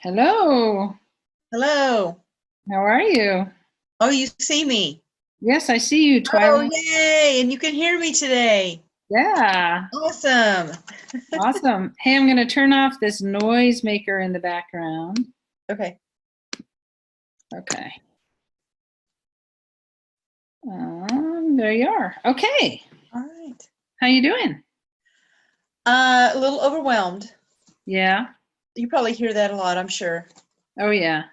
Hello. Hello. How are you? Oh, you see me. Yes, I see you, Oh, Twilight. yay. And you can hear me today. Yeah, Awesome. awesome. Hey, I'm going to turn off this noise maker in the background. Okay. Okay. There you are. Okay. All right. How you doing? A little overwhelmed. Yeah. You probably hear that a lot, I'm sure. Oh, yeah.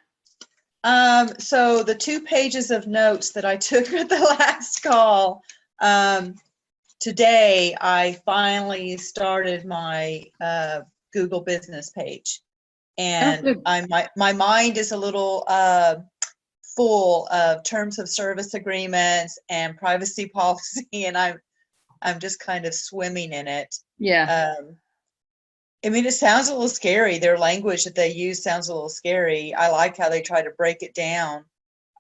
So the 2 pages of notes that I took at the last call, today I finally started my Google business page. Oh, And good. my mind is a little full of terms of service agreements and privacy policy, and I'm just kind of swimming in it. Yeah. I mean, it sounds a little scary. Their language that they use sounds a little scary. I like how they try to break it down.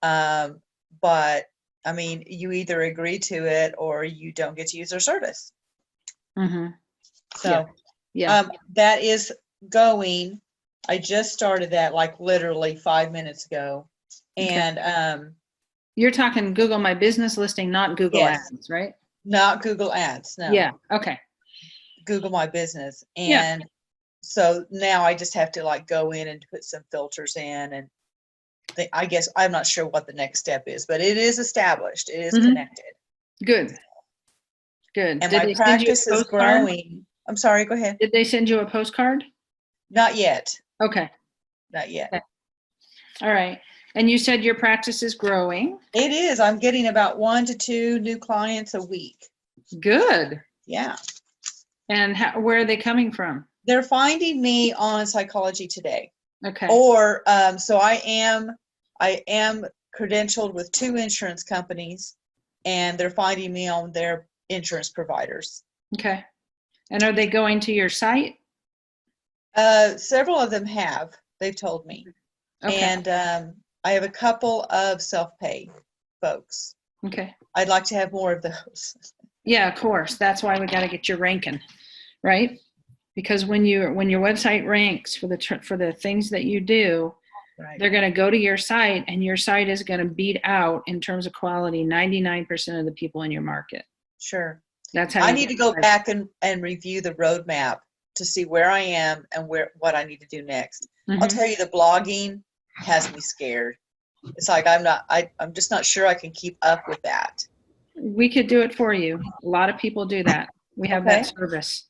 But I mean, you either agree to it or you don't get to use their service. Mm-hmm. So Yeah. that is going. I just started that like literally 5 minutes ago. Okay. And You're talking Google My Business listing, not Google yes, Ads, right? not Google Ads, no. Yeah. Okay. Google My Business. Yeah. And so now I just have to like go in and put some filters in, and I guess I'm not sure what the next step is, but it is established. It is connected. Good. Good. And Did my they send you practice a is postcard? growing. I'm sorry, go ahead. Did they send you a postcard? Not yet. Okay. Not yet. Okay. All right. And you said your practice is growing. It is. I'm getting about 1 to 2 new clients a week. Good. Yeah. And where are they coming from? They're finding me on Psychology Today. Okay. Or so I am credentialed with 2 insurance companies, and they're finding me on their insurance providers. Okay. And are they going to your site? Several of them have. They've told me. Okay. And I have a couple of self-pay folks. Okay. I'd like to have more of those. Yeah, of course. That's why we got to get your ranking, right? Because when your website ranks for the things that you do, Right. they're going to go to your site, and your site is going to beat out in terms of quality 99% of the people in your market. Sure. That's how I need to go back and review the roadmap to see where I am and what I need to do next. Mm-hmm. I'll tell you, the blogging has me scared. It's like I'm just not sure I can keep up with that. We could do it for you. A lot of people do that. We have that service.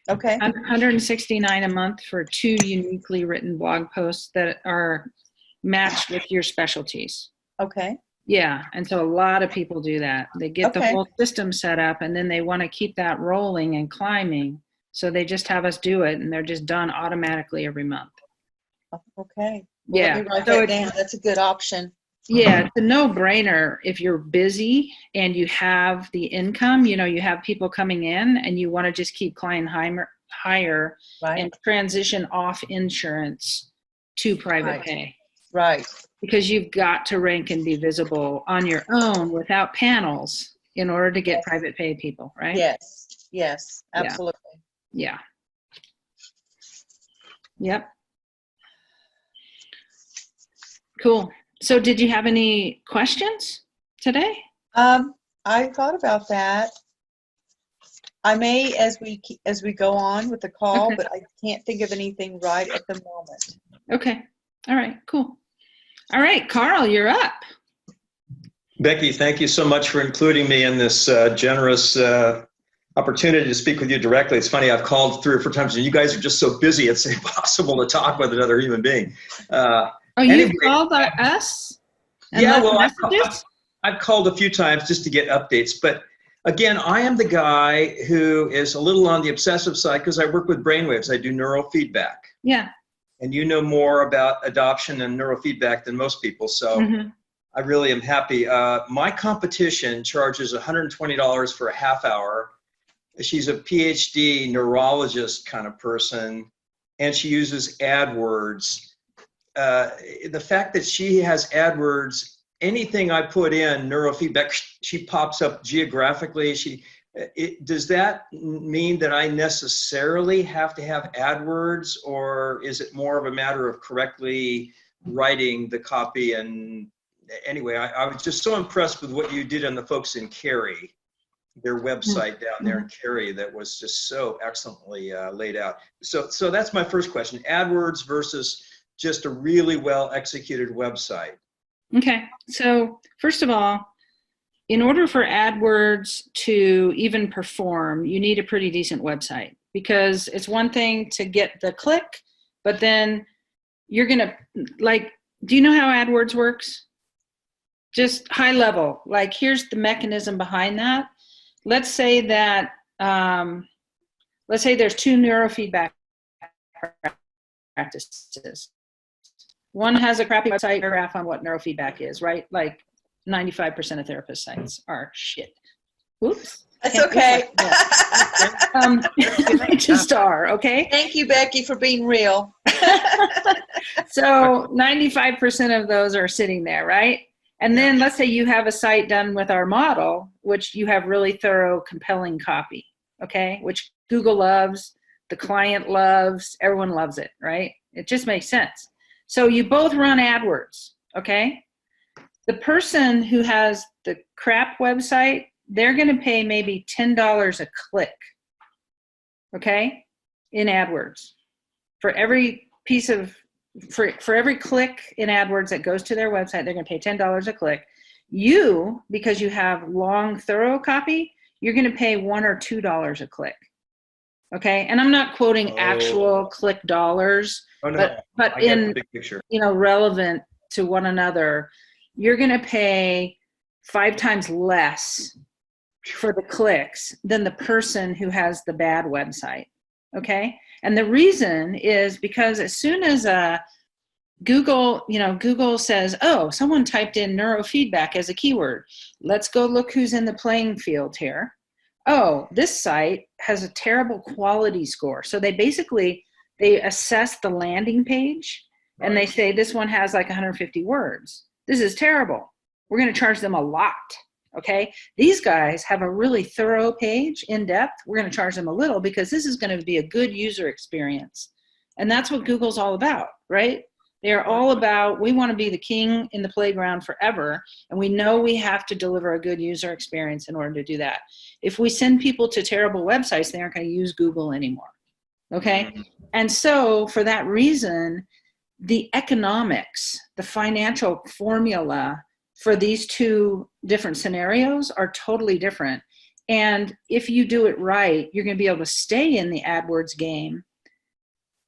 Okay. $169 a month for 2 uniquely written blog posts that are matched with your specialties. Okay. Yeah, and so a lot of people do that. They get the whole system set up, and then they want to keep that rolling and climbing. So they just have us do it, and they're just done automatically every month. Okay. Well, Yeah. let me write that down. That's a good option. Yeah, it's a no-brainer if you're busy and you have the income, you have people coming in and you want to just keep client higher and transition off insurance to private pay. Right. Because you've got to rank and be visible on your own without panels in order to get private pay people, right? Yes. Yes, absolutely. Yeah. Yep. Cool. So did you have any questions today? I thought about that. I may as we go on with the call, but I can't think of anything right at the moment. Okay. All right, cool. All right, Carl, you're up. Becky, thank you so much for including me in this generous opportunity to speak with you directly. It's funny, I've called 3 or 4 times and you guys are just so busy, it's impossible to talk with another human being. You've called us? Yeah, well, I've called a few times just to get updates. But again, I am the guy who is a little on the obsessive side because I work with brainwaves. I do neurofeedback. Yeah. And you know more about adoption and neurofeedback than most people. So I really am happy. My competition charges $120 for a half hour. She's a PhD neurologist kind of person, and she uses AdWords. The fact that she has AdWords, anything I put in neurofeedback, she pops up geographically. Does that mean that I necessarily have to have AdWords, or is it more of a matter of correctly writing the copy? And anyway, I was just so impressed with what you did on the folks in Cary, their website down there in Cary, that was just so excellently laid out. So that's my first question: AdWords versus just a really well executed website. Okay, so first of all, in order for AdWords to even perform, you need a pretty decent website, because it's one thing to get the click, but then you're gonna, like, do you know how AdWords works? Just high level, like, here's the mechanism behind that. Let's say that, let's say there's two neurofeedback practices. One has a crappy website graph on what neurofeedback is, right? Like 95% of therapist sites are shit. Oops. That's okay. They just are, okay? Thank you, Becky, for being real. So 95% of those are sitting there, right? And then let's say you have a site done with our model, which you have really thorough, compelling copy, okay? Which Google loves, the client loves, everyone loves it, right? It just makes sense. So you both run AdWords, okay? The person who has the crap website, they're gonna pay maybe $10 a click, okay? In AdWords. For every piece of, for every click in AdWords that goes to their website, they're gonna pay $10 a click. You, because you have long, thorough copy, you're gonna pay $1 or $2 a click, okay? And I'm not quoting actual click dollars, but in, big picture, relevant to one another, you're gonna pay 5 times less for the clicks than the person who has the bad website, okay? And the reason is because as soon as Google says, oh, someone typed in neurofeedback as a keyword, let's go look who's in the playing field here. Oh, this site has a terrible quality score. So they assess the landing page, and they say this one has like 150 words. This is terrible. We're going to charge them a lot. Okay, these guys have a really thorough page, in depth. We're going to charge them a little because this is going to be a good user experience. And that's what Google's all about, right? They're all about, we want to be the king in the playground forever. And we know we have to deliver a good user experience in order to do that. If we send people to terrible websites, they aren't going to use Google anymore. Okay. And so for that reason, the economics, the financial formula for these two different scenarios are totally different. And if you do it right, you're going to be able to stay in the AdWords game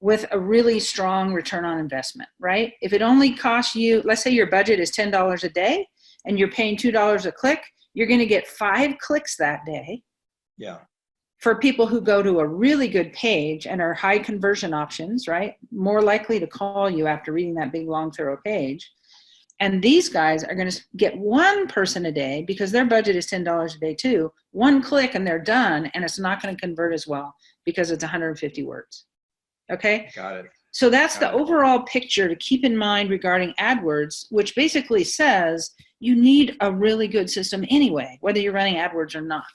with a really strong return on investment, right? If it only costs you, let's say your budget is $10 a day and you're paying $2 a click, you're going to get 5 clicks that day. Yeah. For people who go to a really good page and are high conversion options, right? More likely to call you after reading that big, long, thorough page. And these guys are going to get 1 person a day because their budget is $10 a day too. 1 click and they're done, and it's not going to convert as well because it's 150 words. Okay? Got it. So that's the overall picture to keep in mind regarding AdWords, which basically says you need a really good system anyway, whether you're running AdWords or not.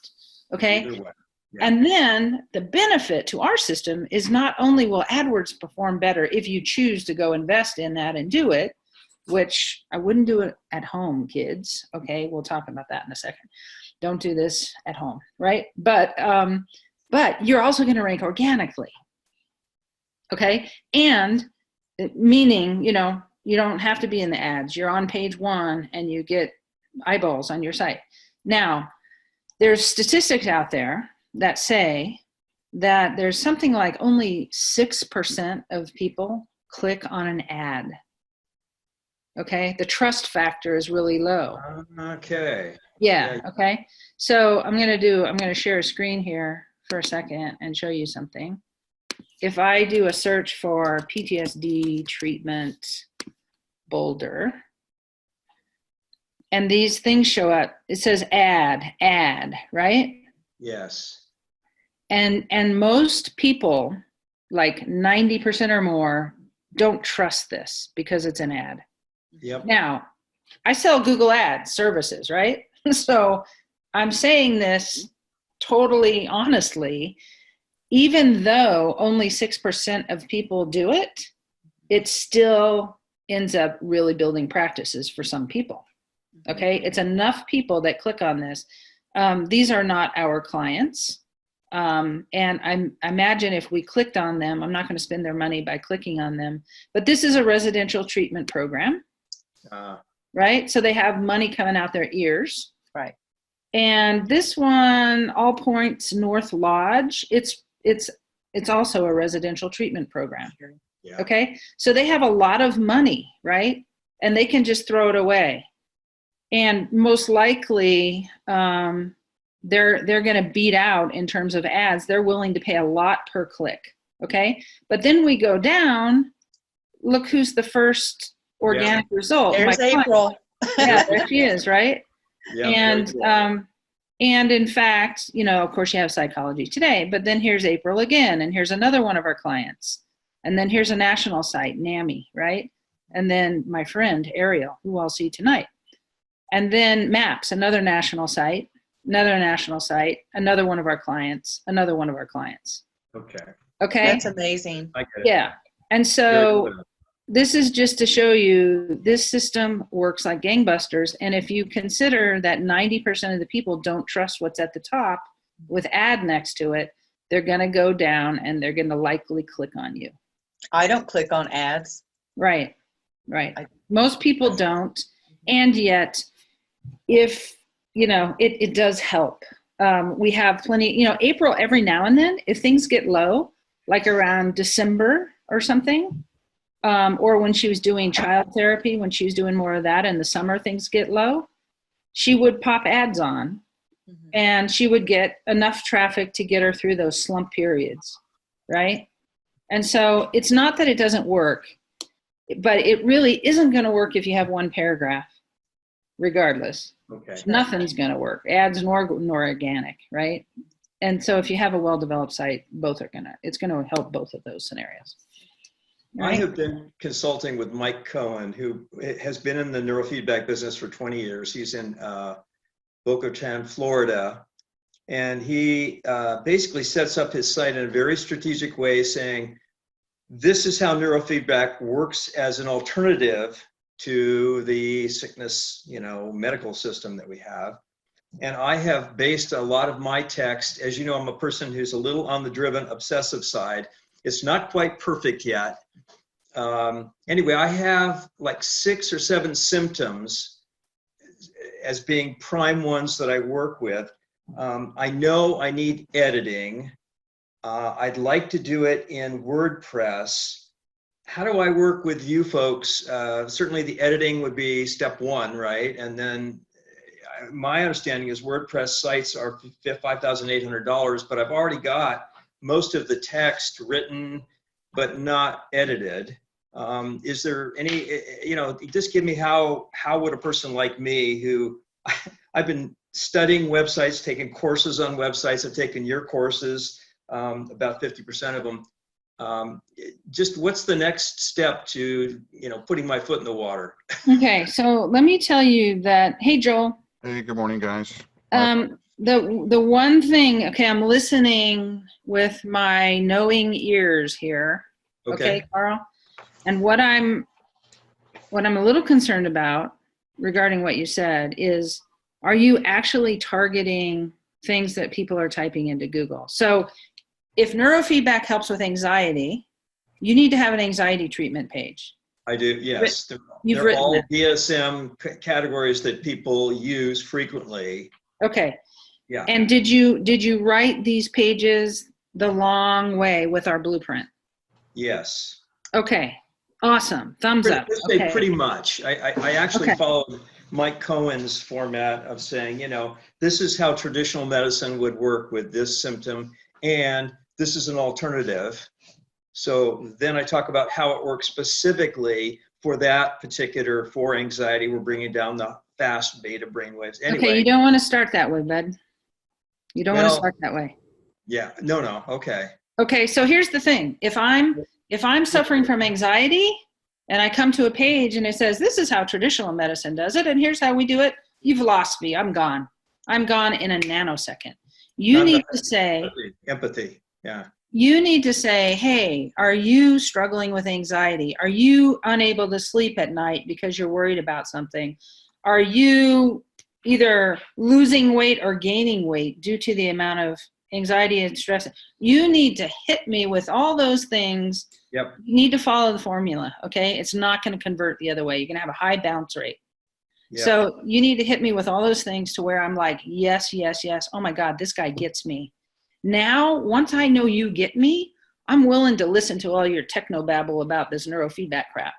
Okay? Yeah. And then the benefit to our system is not only will AdWords perform better if you choose to go invest in that and do it, which I wouldn't do it at home, kids. Okay, we'll talk about that in a second. Don't do this at home, right? But you're also going to rank organically. Okay, and meaning, you don't have to be in the ads. You're on page 1 and you get eyeballs on your site. Now, there's statistics out there that say that there's something like only 6% of people click on an ad. Okay, the trust factor is really low. Okay. Yeah, okay. So I'm going to share a screen here for a second and show you something. If I do a search for PTSD treatment Boulder, and these things show up, it says ad, right? Yes. And most people, like 90% or more, don't trust this because it's an ad. Yep. Now, I sell Google Ads services, right? So I'm saying this totally honestly, even though only 6% of people do it, it still ends up really building practices for some people. Okay, it's enough people that click on this. These are not our clients. And I imagine if we clicked on them, I'm not going to spend their money by clicking on them, but this is a residential treatment program, right? So they have money coming out their ears. Right. And this one, All Points North Lodge, it's also a residential treatment program. Yeah. Okay, so they have a lot of money, right? And they can just throw it away. And most likely, they're going to beat out in terms of ads. They're willing to pay a lot per click. Okay, but then we go down. Look who's the first organic result. There's April. Yeah, there she is, right? Yeah, and in fact, you know, of course, you have Psychology Today, but then here's April again, and here's another one of our clients, and then here's a national site, NAMI, right? And then my friend Ariel, who I'll see tonight. And then Maps, another national site, another one of our clients, another one of our clients. Okay. Okay. That's amazing. I get it. Yeah. And so this is just to show you this system works like gangbusters. And if you consider that 90% of the people don't trust what's at the top with ad next to it, they're going to go down and they're going to likely click on you. I don't click on ads. Right. Most people don't. And yet, if, you know, it does help. We have plenty, you know, April every now and then, if things get low, like around December or something, or when she was doing child therapy, when she was doing more of that in the summer, things get low, she would pop ads on and she would get enough traffic to get her through those slump periods, right? And so it's not that it doesn't work, but it really isn't going to work if you have one paragraph, regardless. Okay. Nothing's going to work, ads nor organic, right? And so if you have a well-developed site, it's going to help both of those scenarios. Right? I have been consulting with Mike Cohen, who has been in the neurofeedback business for 20 years. He's in Boca Raton, Florida. And he basically sets up his site in a very strategic way, saying, this is how neurofeedback works as an alternative to the sickness, you know, medical system that we have. And I have based a lot of my text, as you know, I'm a person who's a little on the driven obsessive side. It's not quite perfect yet. Anyway, I have like 6 or 7 symptoms as being prime ones that I work with. I know I need editing. I'd like to do it in WordPress. How do I work with you folks? Certainly the editing would be step 1, right? And then my understanding is WordPress sites are $5,800, but I've already got most of the text written, but not edited. Is there any, you know, just give me how would a person like me who, I've been studying websites, taking courses on websites, I've taken your courses, about 50% of them. Just what's the next step to, you know, putting my foot in the water? Okay, so let me tell you that, hey, Joel. Hey, good morning, guys. The one thing, okay, I'm listening with my knowing ears here. Okay, Carl? And what I'm a little concerned about regarding what you said is, are you actually targeting things that people are typing into Google? So if neurofeedback helps with anxiety, you need to have an anxiety treatment page. I do, yes. They're all DSM categories that people use frequently. Okay. Yeah. And did you write these pages the long way with our blueprint? Yes. Okay. Awesome. Thumbs up. Okay. Pretty much. I actually followed Mike Cohen's format of saying, you know, this is how traditional medicine would work with this symptom, and this is an alternative. So then I talk about how it works specifically for that particular, for anxiety. We're bringing down the fast beta brainwaves. Anyway, okay, you don't want to start that way, bud. You don't want to start that way. Yeah, no, okay. Okay, so here's the thing. If I'm suffering from anxiety and I come to a page and it says, this is how traditional medicine does it, and here's how we do it, you've lost me. I'm gone. I'm gone in a nanosecond. You need to say, empathy. Yeah. you need to say, hey, are you struggling with anxiety? Are you unable to sleep at night because you're worried about something? Are you either losing weight or gaining weight due to the amount of anxiety and stress? You need to hit me with all those things. Yep. You need to follow the formula, okay? It's not going to convert the other way. You're going to have a high bounce rate. Yep. So you need to hit me with all those things to where I'm like, yes, yes, yes. Oh my God, this guy gets me. Now, once I know you get me, I'm willing to listen to all your techno babble about this neurofeedback crap.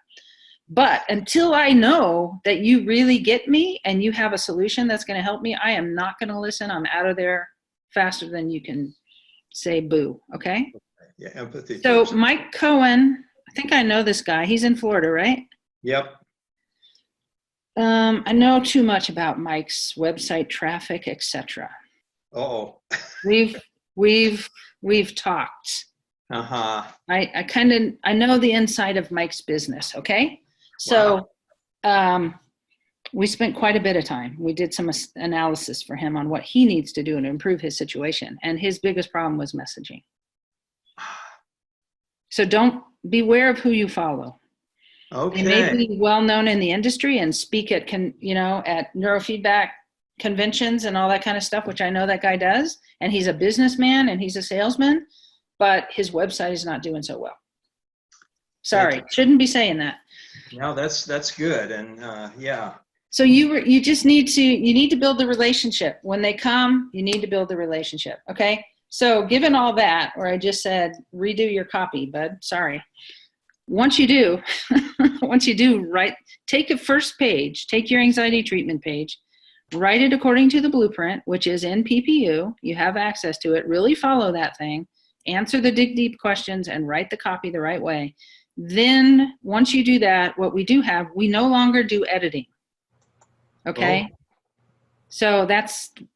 But until I know that you really get me and you have a solution that's going to help me, I am not going to listen. I'm out of there faster than you can say boo. Okay? Yeah, empathy. So first. Mike Cohen, I think I know this guy. He's in Florida, right? Yep. I know too much about Mike's website traffic, etc. Oh. We've talked. Uh-huh. I know the inside of Mike's business, okay? So we spent quite a bit of time. We did some analysis for him on what he needs to do to improve his situation. And his biggest problem was messaging. So beware of who you follow. Okay. They may be well known in the industry and speak at at neurofeedback conventions and all that kind of stuff, which I know that guy does. And he's a businessman and he's a salesman, but his website is not doing so well. Sorry, shouldn't be saying that. No, that's good. And yeah. So you just need to build the relationship. When they come, you need to build the relationship. Okay. So given all that, where I just said, redo your copy, bud, sorry. Once you do, take a first page, take your anxiety treatment page, write it according to the blueprint, which is in PPU. You have access to it. Really follow that thing, answer the dig deep questions, and write the copy the right way. Then once you do that, what we do have, we no longer do editing. Okay? Oh. So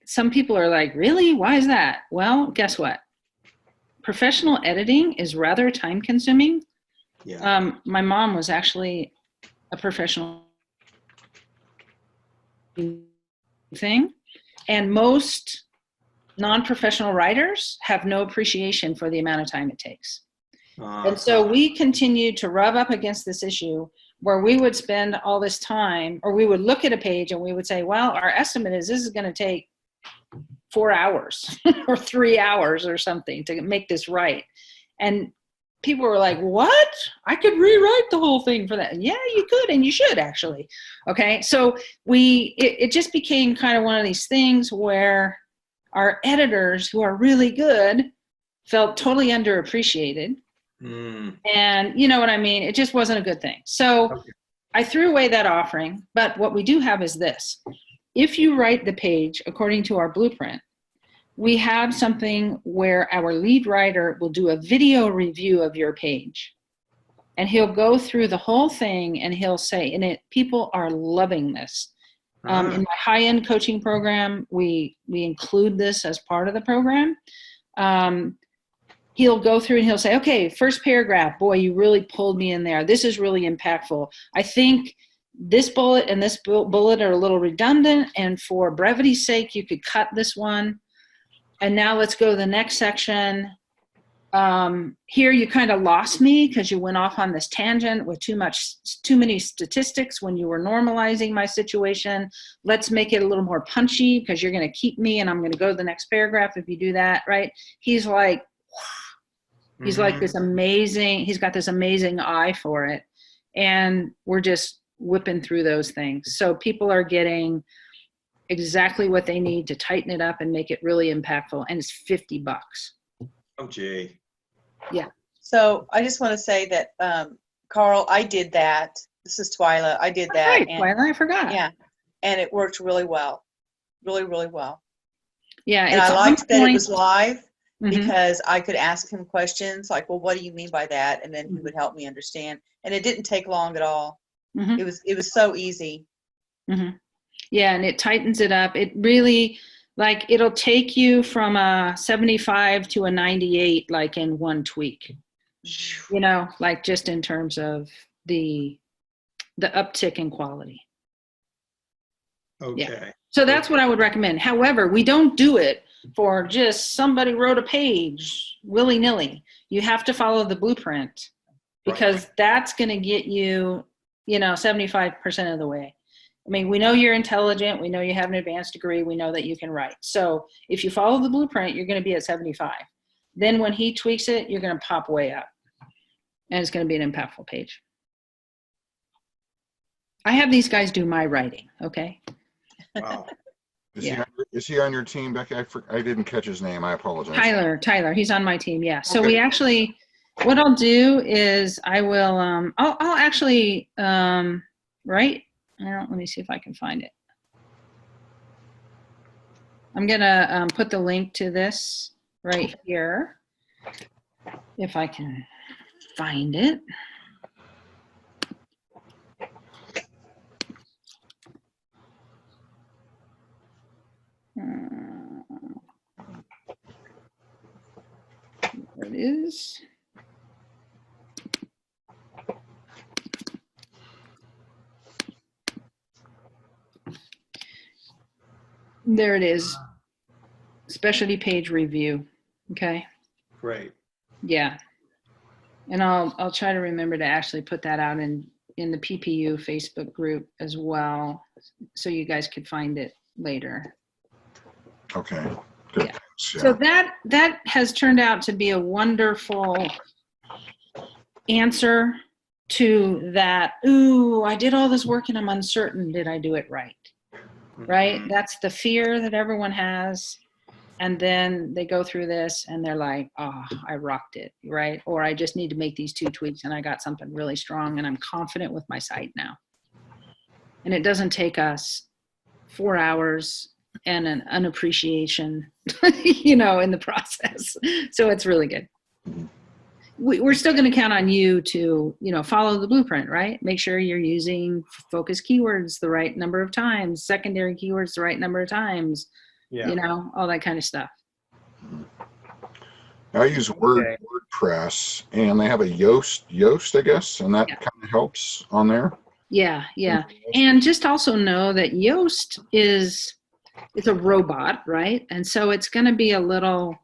some people are like, really? Why is that? Well, guess what? Professional editing is rather time consuming. Yeah. My mom was actually a professional thing, and most non-professional writers have no appreciation for the amount of time it takes. And so we continued to rub up against this issue where we would spend all this time, or we would look at a page and we would say, well, our estimate is this is going to take 4 hours or 3 hours or something to make this right. And people were like, what? I could rewrite the whole thing for that. Yeah, you could, and you should actually. Okay. So it just became kind of one of these things where our editors who are really good felt totally underappreciated. And you know what I mean? It just wasn't a good thing. So I threw away that offering, but what we do have is this. If you write the page according to our blueprint, we have something where our lead writer will do a video review of your page. And he'll go through the whole thing and he'll say, people are loving this. In my high-end coaching program, we include this as part of the program. He'll go through and he'll say, okay, first paragraph, boy, you really pulled me in there. This is really impactful. I think this bullet and this bullet are a little redundant, and for brevity's sake, you could cut this one. And now let's go to the next section. Here you kind of lost me because you went off on this tangent with too many statistics when you were normalizing my situation. Let's make it a little more punchy because you're going to keep me, and I'm going to go to the next paragraph if you do that, right? He's like this amazing, he's got this amazing eye for it. And we're just whipping through those things. So people are getting exactly what they need to tighten it up and make it really impactful. And it's $50. Oh, gee. Yeah. So I just want to say that, Carl, I did that. This is Twyla. I did that. Right, Twyla, I forgot. Yeah. And it worked really well. Really, really well. Yeah. And I liked that it was live because I could ask him questions like, well, what do you mean by that? And then he would help me understand. And it didn't take long at all. It was so easy. Yeah, and it tightens it up. It really, it'll take you from a 75 to a 98, in one tweak. Just in terms of the uptick in quality. Okay. Yeah. So that's what I would recommend. However, we don't do it for just somebody wrote a page willy-nilly. You have to follow the blueprint, because that's going to get you, 75% of the way. I mean, we know you're intelligent. We know you have an advanced degree. We know that you can write. So if you follow the blueprint, you're going to be at 75. Then when he tweaks it, you're going to pop way up. And it's going to be an impactful page. I have these guys do my writing, okay? Wow. Is he on your team, Becky? I didn't catch his name. I apologize. Tyler, he's on my team, yeah. So Okay. we actually, what I'll do is I will, I'll actually write. Let me see if I can find it. I'm gonna put the link to this right here, if I can find it. There it is. There it is. Specialty page review. Okay. Great. Yeah. And I'll try to remember to actually put that out in the PPU Facebook group as well, so you guys could find it later. Okay. Good. Yeah. So that has turned out to be a wonderful answer to that. Ooh, I did all this work and I'm uncertain. Did I do it right? Right? That's the fear that everyone has. And then they go through this and they're like, oh, I rocked it, right? Or I just need to make these 2 tweaks and I got something really strong and I'm confident with my site now. And it doesn't take us 4 hours and an unappreciation, in the process. So it's really good. We're still going to count on you to, follow the blueprint, right? Make sure you're using focus keywords the right number of times, secondary keywords the right number of times, all that kind of stuff. I use WordPress, and they have a Yoast, I guess, and that kind of helps on there. Yeah. And just also know that Yoast it's a robot, right? And so it's going to be a little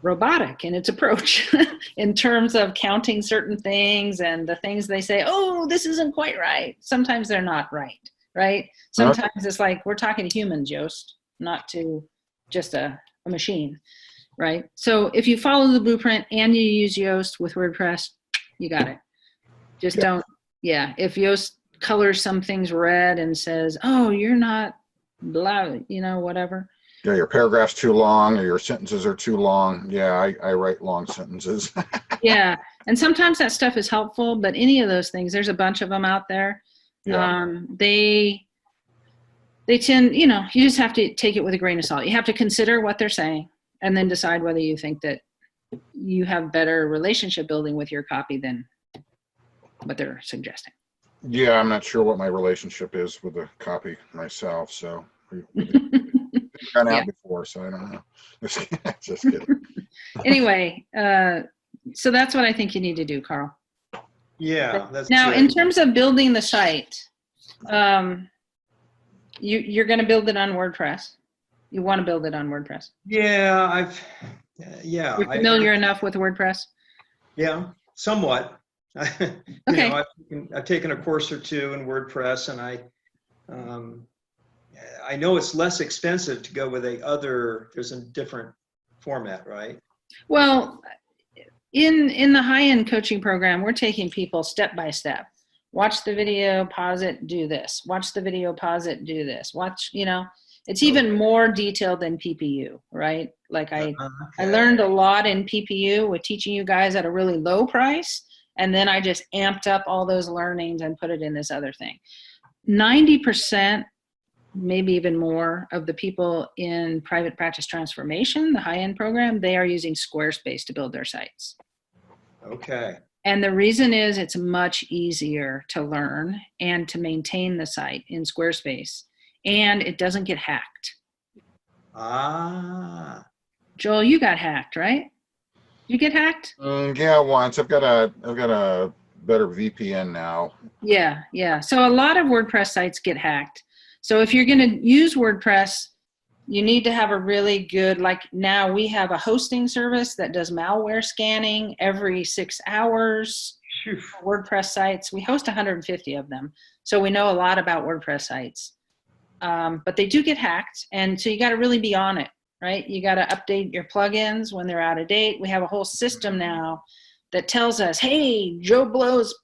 robotic in its approach in terms of counting certain things and the things they say, oh, this isn't quite right. Sometimes they're not right? Sometimes it's like, we're talking to humans, Yoast, not to just a machine, right? So if you follow the blueprint and you use Yoast with WordPress, you got it. Just don't, if Yoast colors some things red and says, oh, you're not blah, whatever. Yeah, your paragraph's too long or your sentences are too long. Yeah, I write long sentences. Yeah, and sometimes that stuff is helpful, but any of those things, there's a bunch of them out there. Yeah. They tend, you just have to take it with a grain of salt. You have to consider what they're saying and then decide whether you think that you have better relationship building with your copy than what they're suggesting. Yeah, I'm not sure what my relationship is with the copy myself, so we've gone out before, so I don't know. Just kidding. Anyway, so that's what I think you need to do, Carl. Yeah. That's now, good. in terms of building the site, you're going to build it on WordPress. You want to build it on WordPress. Yeah, You're familiar enough with WordPress? Yeah, somewhat. Okay. I've taken a course or two in WordPress, and I know it's less expensive to go with there's a different format, right? Well, in the high-end coaching program, we're taking people step by step. Watch the video, pause it, do this. Watch the video, pause it, do this. Watch, it's even more detailed than PPU, right? Like I learned a lot in PPU with teaching you guys at a really low price. And then I just amped up all those learnings and put it in this other thing. 90%, maybe even more, of the people in private practice transformation, the high-end program, they are using Squarespace to build their sites. Okay. And the reason is it's much easier to learn and to maintain the site in Squarespace, and it doesn't get hacked. Joel, you got hacked, right? You get hacked? Yeah, once. I've got a better VPN now. Yeah. So a lot of WordPress sites get hacked. So if you're going to use WordPress, You need to have a really good, like now we have a hosting service that does malware scanning every 6 hours for WordPress sites. We host 150 of them. So we know a lot about WordPress sites. But they do get hacked. And so you got to really be on it, right? You got to update your plugins when they're out of date. We have a whole system now that tells us, hey, Joe Blow's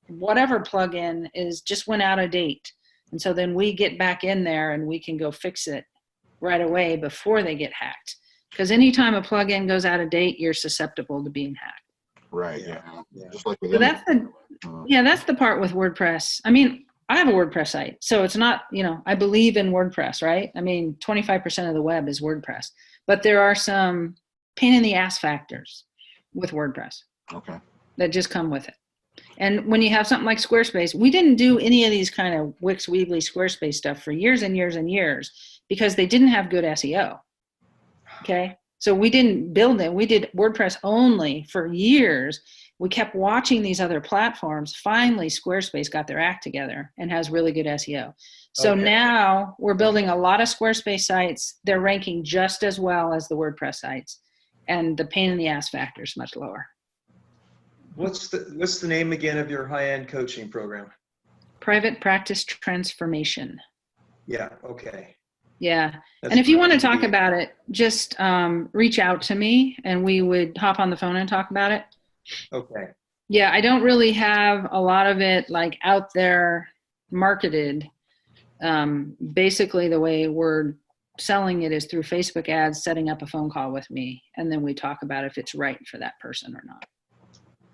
whatever plugin is just went out of date. And so then we get back in there and we can go fix it right away before they get hacked. Because anytime a plugin goes out of date, you're susceptible to being hacked. Right. Yeah. Just like with So that's the part with WordPress. I mean, I have a WordPress site, so it's not, I believe in WordPress, right? I mean, 25% of the web is WordPress, but there are some pain in the ass factors with WordPress. Okay. That just come with it. And when you have something like Squarespace, we didn't do any of these kind of Wix, Weebly, Squarespace stuff for years and years and years because they didn't have good SEO. Okay. So we didn't build it. We did WordPress only for years. We kept watching these other platforms. Finally, Squarespace got their act together and has really good SEO. So now we're building a lot of Squarespace sites. They're ranking just as well as the WordPress sites. And the pain in the ass factor is much lower. What's the name again of your high-end coaching program? Private Practice Transformation. Yeah. Okay. Yeah. That's and if you want to pretty talk neat. about it, just reach out to me and we would hop on the phone and talk about it. Okay. Yeah, I don't really have a lot of it like out there marketed. Basically, the way we're selling it is through Facebook ads, setting up a phone call with me, and then we talk about if it's right for that person or not.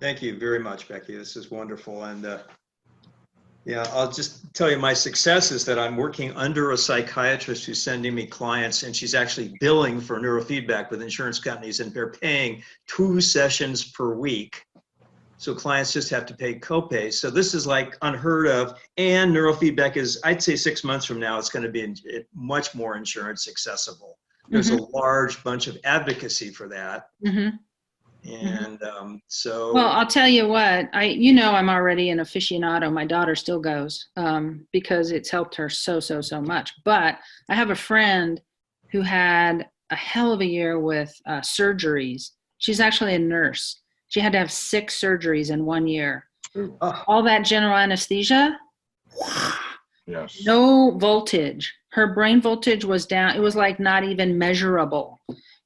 Thank you very much, Becky. This is wonderful. And yeah, I'll just tell you my success is that I'm working under a psychiatrist who's sending me clients, and she's actually billing for neurofeedback with insurance companies, and they're paying 2 sessions per week. So clients just have to pay copays. So this is like unheard of. And neurofeedback is, I'd say 6 months from now, it's going to be much more insurance accessible. There's a large bunch of advocacy for that. Mm-hmm. And so. Well, I'll tell you what, I'm already an aficionado. My daughter still goes because it's helped her so much. But I have a friend who had a hell of a year with surgeries. She's actually a nurse. She had to have 6 surgeries in 1 year. All that general anesthesia. Yes. No voltage. Her brain voltage was down. It was like not even measurable.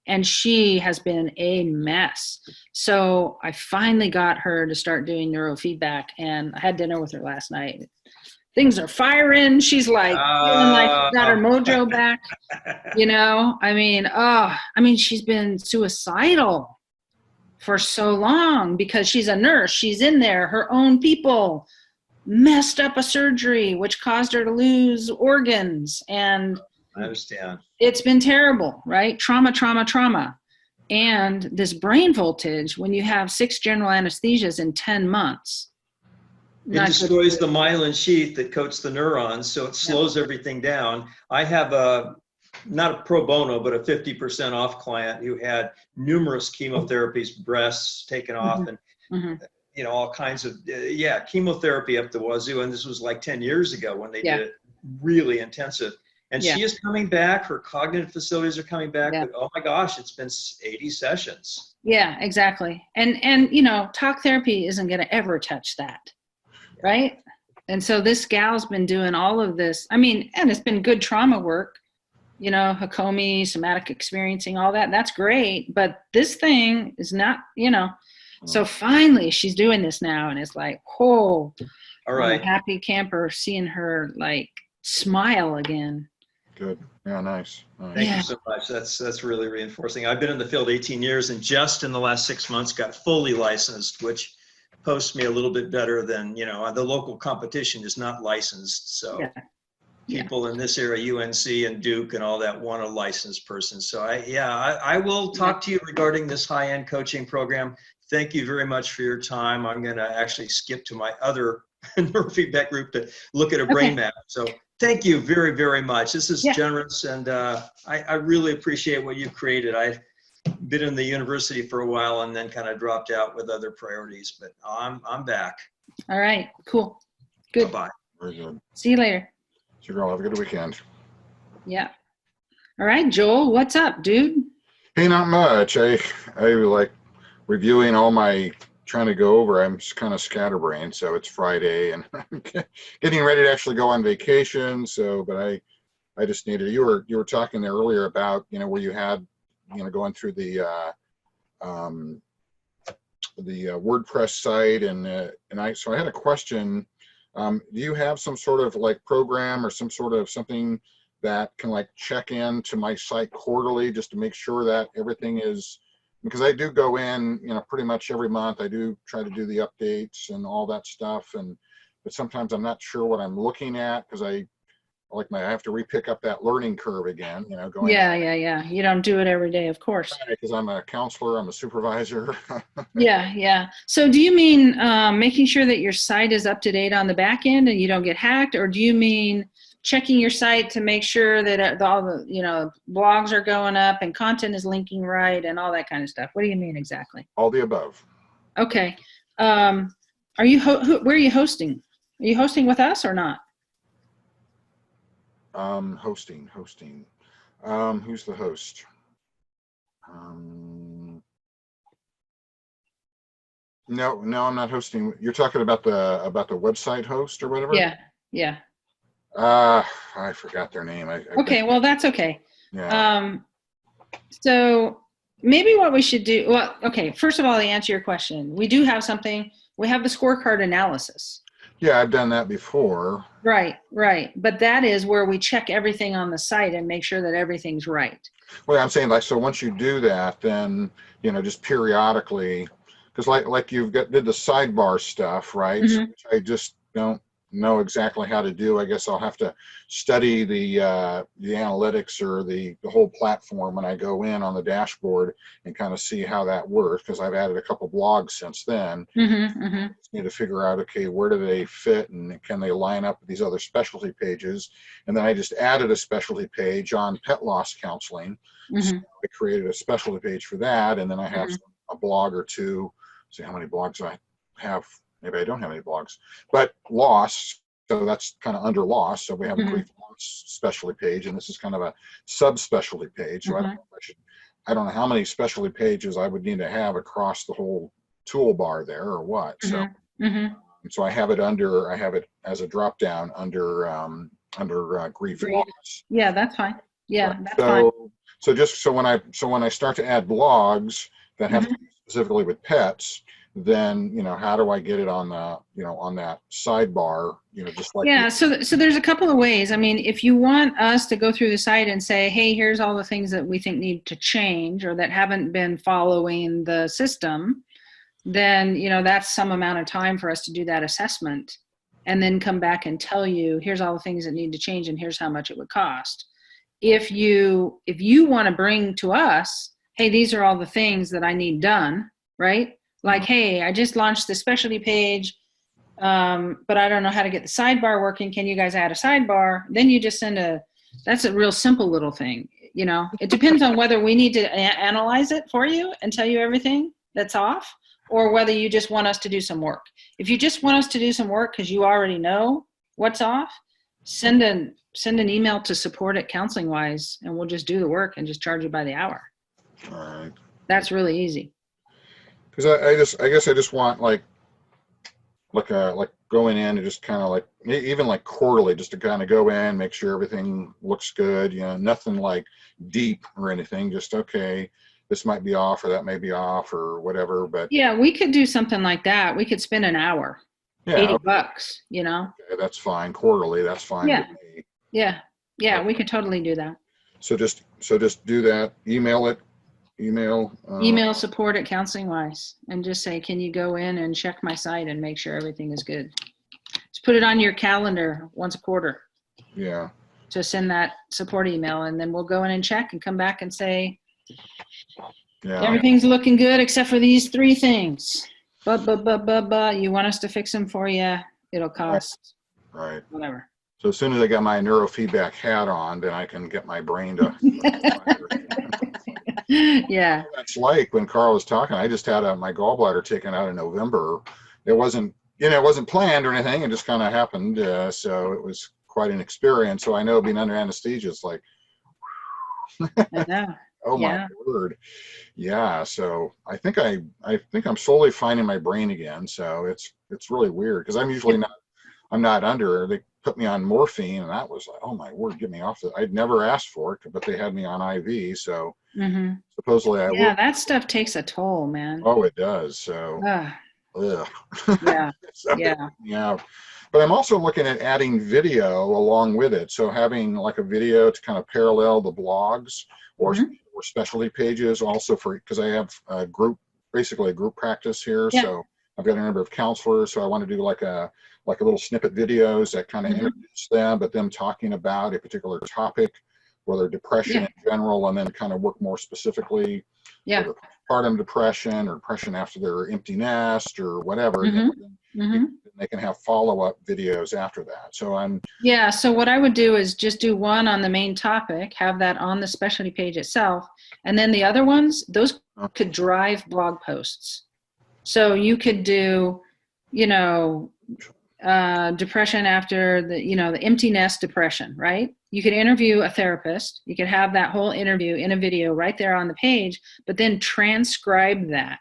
And she has been a mess. So I finally got her to start doing neurofeedback, and I had dinner with her last night. Things are firing. She's like feeling like she got her mojo back. I mean, she's been suicidal for so long because she's a nurse. She's in there. Her own people messed up a surgery, which caused her to lose organs. And I understand. It's been terrible, right? Trauma. And this brain voltage, when you have 6 general anesthesias in 10 months. It destroys the myelin sheath that coats the neurons, so it slows everything down. I have not a pro bono, but a 50% off client who had numerous chemotherapies, breasts taken off, and all kinds of, chemotherapy up the wazoo. And this was like 10 years ago when they did it really intensive. And she is coming back. Her cognitive facilities are coming back. But oh my gosh, it's been 80 sessions. Yeah, exactly. And talk therapy isn't going to ever touch that, right? And so this gal's been doing all of this. I mean, and it's been good trauma work, Hakomi, somatic experiencing, all that. That's great. But this thing is not, So finally she's doing this now, and it's like, all right. I'm a happy camper seeing her like smile again. Good. Yeah, nice. Thank you so much. That's really reinforcing. I've been in the field 18 years, and just in the last 6 months got fully licensed, which posts me a little bit better than, the local competition is not licensed. So people in this area, UNC and Duke and all that, want a licensed person. So I will talk to you regarding this high-end coaching program. Thank you very much for your time. I'm going to actually skip to my other neurofeedback group to look at a brain map. So thank you very, very much. This is generous, and I really appreciate what you've created. I've been in the university for a while and then kind of dropped out with other priorities, but I'm back. All right, cool. Good. Bye-bye. Very good. See you later. So girl, have a good weekend. Yeah. All right, Joel, what's up, dude? Hey, not much. I like reviewing all my trying to go over. I'm just kind of scatterbrained, so it's Friday and I'm getting ready to actually go on vacation. So, but I just needed. You were talking there earlier about where you had going through um, the WordPress site and I had a question. Do you have some sort of like program or some sort of something that can like check in to my site quarterly just to make sure that everything is, because I do go in, pretty much every month. I do try to do the updates and all that stuff, but sometimes I'm not sure what I'm looking at because I have to re-pick up that learning curve again, going. Yeah. You don't do it every day, of course. Because I'm a counselor, I'm a supervisor. Yeah. So do you mean making sure that your site is up to date on the back end and you don't get hacked, or do you mean checking your site to make sure that all the blogs are going up and content is linking right and all that kind of stuff? What do you mean exactly? All the above. Okay. Are you where are you hosting? Are you hosting with us or not? Hosting. Who's the host? No, I'm not hosting. You're talking about the website host or whatever? Yeah. I forgot their name. Okay, well, that's okay. Yeah. So maybe what we should do, well, okay, first of all, to answer your question, we do have something, we have the scorecard analysis. Yeah, I've done that before. Right. But that is where we check everything on the site and make sure that everything's right. Well, I'm saying so once you do that, then, just periodically, because like did the sidebar stuff, right? Mm-hmm. Which I just don't know exactly how to do. I guess I'll have to study the analytics or the whole platform when I go in on the dashboard and kind of see how that works, because I've added a couple blogs since then. Mm-hmm. Just need to figure out, okay, where do they fit and can they line up with these other specialty pages? And then I just added a specialty page on pet loss counseling. Mm-hmm. So I created a specialty page for that, and then I have a blog or two. See how many blogs I have. Maybe I don't have any blogs, but loss. So that's kind of under loss. So we have a grief loss specialty page, and this is kind of a subspecialty page. So I don't know how many specialty pages I would need to have across the whole toolbar there or what. So so I have it as a drop down under grief loss. Yeah, that's fine. Yeah, that's fine. So when I start to add blogs that have to do specifically with pets, then how do I get it on the on that sidebar, just like so there's a couple of ways. I mean, if you want us to go through the site and say, hey, here's all the things that we think need to change or that haven't been following the system, then that's some amount of time for us to do that assessment and then come back and tell you, here's all the things that need to change and here's how much it would cost. If you want to bring to us, hey, these are all the things that I need done, right? Like, hey, I just launched the specialty page, but I don't know how to get the sidebar working. Can you guys add a sidebar? Then you just that's a real simple little thing. It depends on whether we need to analyze it for you and tell you everything that's off, or whether you just want us to do some work. If you just want us to do some work because you already know what's off, send an email to support@counselingwise, and we'll just do the work and just charge you by the hour. All right. That's really easy. Because I guess I just want like going in and just kind of like even like quarterly, just to kind of go in, make sure everything looks good. Nothing like deep or anything. Just okay, this might be off or that may be off or whatever. But yeah, we could do something like that. We could spend an hour, $80. Okay, that's fine. Quarterly, that's fine. Yeah. With me. Yeah. We could totally do that. So just do that. Email support@counselingwise and just say, can you go in and check my site and make sure everything is good? Just put it on your calendar once a quarter. Yeah. To send that support email, and then we'll go in and check and come back and say, everything's looking good except for these 3 things. But you want us to fix them for you? It'll cost. Right. Whatever. So as soon as I got my neurofeedback hat on, then I can get my brain to. Yeah. That's like when Carl was talking. I just had my gallbladder taken out in November. It wasn't planned or anything. It just kind of happened. So it was quite an experience. So I know being under anesthesia is like, I know. Oh my Yeah. word. Yeah. So I think I'm slowly finding my brain again. So it's really weird because I'm usually not, I'm not under. They put me on morphine, and that was like, oh my word, get me off the. I'd never asked for it, but they had me on IV. So Hmm. supposedly I Yeah, will. that stuff takes a toll, man. Oh, it does. So, Ah, ugh. yeah. So it Yeah. freaked me out. But I'm also looking at adding video along with it. So having like a video to kind of parallel the blogs or Mhm. or specialty pages also for, because I have a group, basically a group practice here. Yeah. So I've got a number of counselors. So I want to do like a little snippet videos that kind of Mhm. introduce them, but them talking about a particular topic, whether depression Yeah. in general, and then kind of work more specifically, Yeah. whether postpartum depression or depression after their empty nest or whatever, Hmm. Hmm. they can have follow-up videos after that. So I'm, Yeah. So what I would do is just do one on the main topic, have that on the specialty page itself, and then the other ones, those could drive blog posts. So you could do, you know, depression after the empty nest depression, right? You could interview a therapist. You could have that whole interview in a video right there on the page, but then transcribe that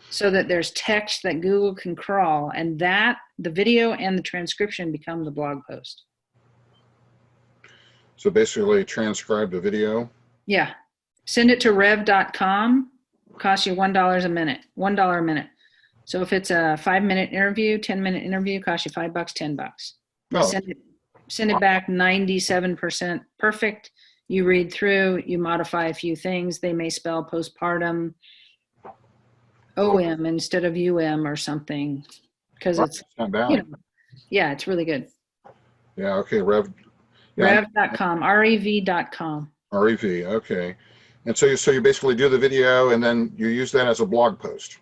so that there's text that Google can crawl, and that the video and the transcription become the blog post. so basically transcribe the video. Yeah. Send it to rev.com. Costs you $1 a minute. $1 a minute. So if it's a 5-minute interview, 10-minute interview, costs you $5, $10. You Oh, send it back 97% perfect. You read through, you modify a few things. They may spell postpartum OM instead of UM or something because wow, it's, it's not bad. yeah, it's really good. Yeah, okay, Rev, yeah, Rev.com, rev.com. REV, okay. And so you basically do the video and then you use that as a blog post.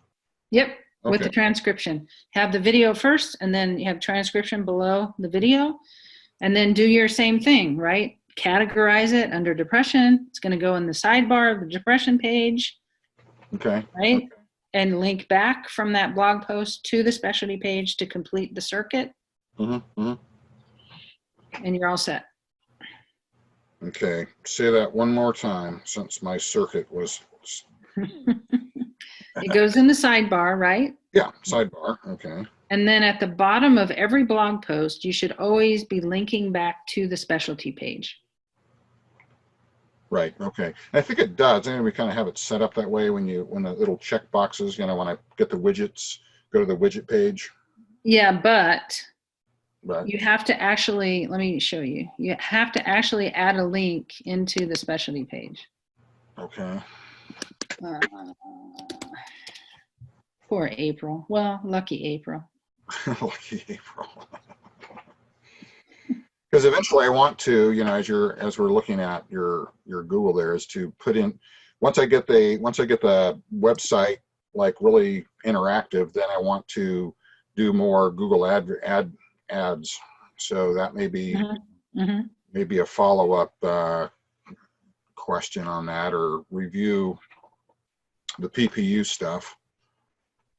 Yep, with Okay, the transcription. Have the video first, and then you have transcription below the video, and then do your same thing, right? Categorize it under depression. It's going to go in the sidebar of the depression page, okay. right? And link back from that blog post to the specialty page to complete the circuit, Mm-hmm, mm-hmm. and you're all set. Okay, say that one more time since my circuit was, It goes in the sidebar, right? yeah, sidebar, okay. And then at the bottom of every blog post, you should always be linking back to the specialty page. Right, okay. I think it does. I mean, we kind of have it set up that way when the little check boxes, when I get the widgets, go to the widget page. Yeah, but But you have to actually, let me show you. You have to actually add a link into the specialty page. okay. Uh, Poor April. Well, lucky April. Lucky April. Because eventually I want to, as we're looking at your Google there, is to put in, once I get the website like really interactive, then I want to do more Google ads. So that may be maybe a follow-up question on that, or review the PPU stuff.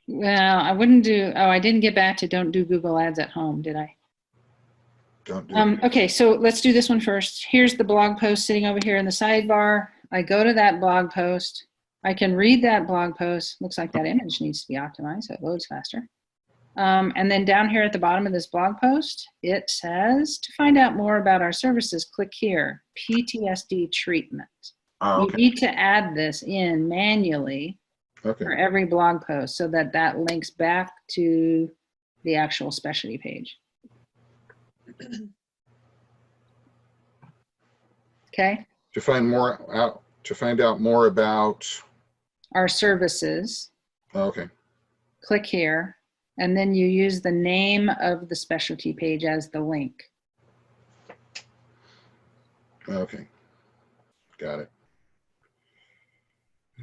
Well, I wouldn't do, I didn't get back to don't do Google ads at home, did I? Don't do Okay, so let's do this one first. Here's the blog post sitting over here in the sidebar. I go to that blog post. I can read that blog post. Looks like that image needs to be optimized so it loads faster. And then down here at the bottom of this blog post, it says, to find out more about our services, click here, PTSD treatment. Oh, okay. You need to add this in manually for every blog post so that that links back to the actual specialty page. Okay. To find out more about Our services. okay. Click here, and then you use the name of the specialty page as the link. Okay. Got it.